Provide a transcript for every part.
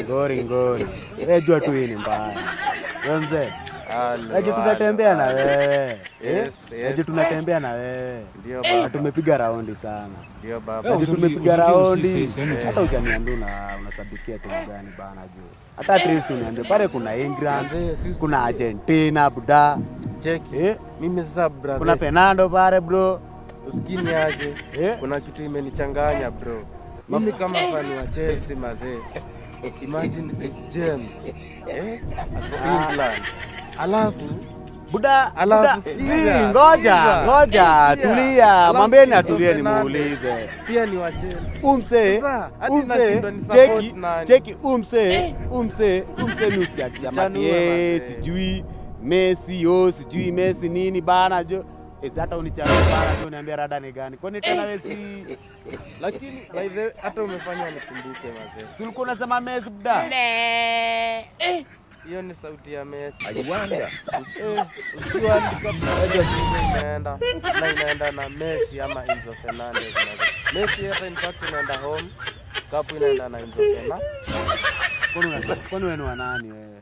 Ngori. Wewe jua tu hii ni mbaya. Wewe mzee. Aje tunatembea na wewe. Aje tunatembea na wewe. Ndio baba. Tumepiga raundi sana. Ndio baba. Aje tumepiga raundi. Hata hujaniambia unasabikia timu gani bana juu. Hata at least uniambie pale kuna England, kuna Argentina buda. Cheki. Mimi sasa brother. Kuna Fernando pale bro. Usikini aje. Kuna kitu imenichanganya bro. Mimi kama fan wa Chelsea mazee. Imagine it's James. England. Alafu buda ngoja tulia, mwambeni atulie nimuulize. Pia ni wa Chelsea. Cheki ni usikiatisema sijui Messi nini bana jo. Hata unichana bana jo, niambia rada ni gani? Kwani tena wewe si lakini by the way hata umefanya nikumbuke mazee. Si ulikuwa unasema Messi buda? Hiyo ni sauti ya Messi. Ajiwanda. Ukiwa inaenda na Messi ama Enzo Fernandez. Messi hapa in fact inaenda home. Cup inaenda na Enzo Fernandez. Kwani wewe ni wa nani wewe?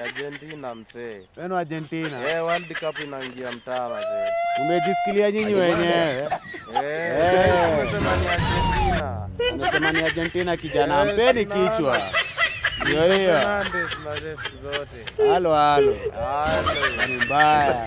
Argentina mzee. Wewe ni Argentina? World Cup inaingia mtaa mzee. Umejisikilia nyinyi wenyewe? Unasema ni Argentina. Unasema ni Argentina kijana, mpeni kichwa. Ndio hiyo. Fernandez mzee siku zote. Halo. Ni mbaya.